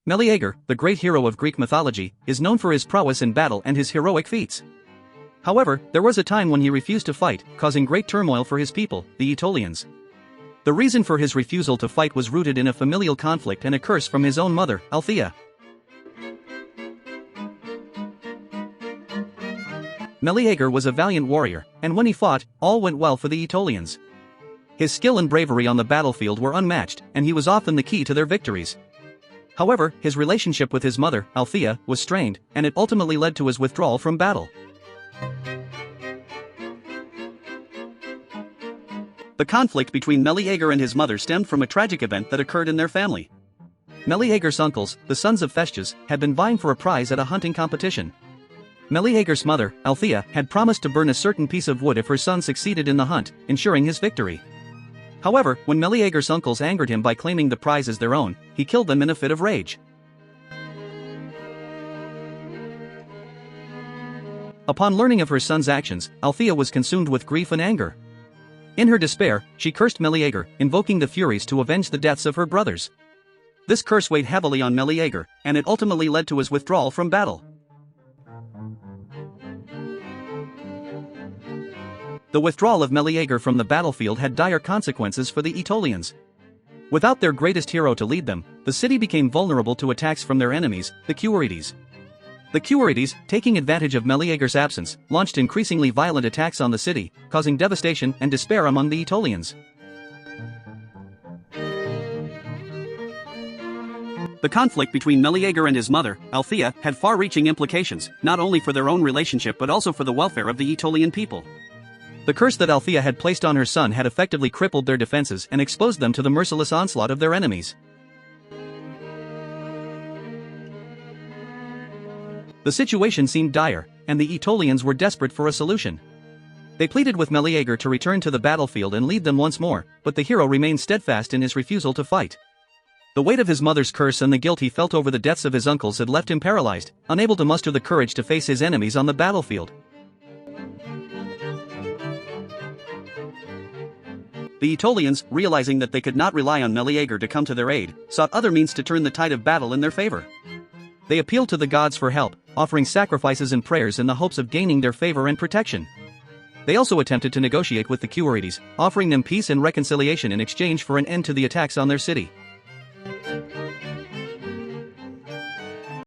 Meleager, the great hero of Greek mythology, is known for his prowess in battle and his heroic feats. However, there was a time when he refused to fight, causing great turmoil for his people, the Aetolians. The reason for his refusal to fight was rooted in a familial conflict and a curse from his own mother, Althaea. Meleager was a valiant warrior, and when he fought, all went well for the Aetolians. His skill and bravery on the battlefield were unmatched, and he was often the key to their victories. However, his relationship with his mother, Althaea, was strained, and it ultimately led to his withdrawal from battle. The conflict between Meleager and his mother stemmed from a tragic event that occurred in their family. Meleager's uncles, the sons of Thestius, had been vying for a prize at a hunting competition. Meleager's mother, Althaea, had promised to burn a certain piece of wood if her son succeeded in the hunt, ensuring his victory. However, when Meleager's uncles angered him by claiming the prize as their own, he killed them in a fit of rage. Upon learning of her son's actions, Althaea was consumed with grief and anger. In her despair, she cursed Meleager, invoking the Furies to avenge the deaths of her brothers. This curse weighed heavily on Meleager, and it ultimately led to his withdrawal from battle. The withdrawal of Meleager from the battlefield had dire consequences for the Aetolians. Without their greatest hero to lead them, the city became vulnerable to attacks from their enemies, the Quirites. The Quirites, taking advantage of Meleager's absence, launched increasingly violent attacks on the city, causing devastation and despair among the Aetolians. The conflict between Meleager and his mother, Althaea, had far-reaching implications, not only for their own relationship but also for the welfare of the Aetolian people. The curse that Althaea had placed on her son had effectively crippled their defenses and exposed them to the merciless onslaught of their enemies. The situation seemed dire, and the Aetolians were desperate for a solution. They pleaded with Meleager to return to the battlefield and lead them once more, but the hero remained steadfast in his refusal to fight. The weight of his mother's curse and the guilt he felt over the deaths of his uncles had left him paralyzed, unable to muster the courage to face his enemies on the battlefield. The Aetolians, realizing that they could not rely on Meleager to come to their aid, sought other means to turn the tide of battle in their favor. They appealed to the gods for help, offering sacrifices and prayers in the hopes of gaining their favor and protection. They also attempted to negotiate with the Quirites, offering them peace and reconciliation in exchange for an end to the attacks on their city.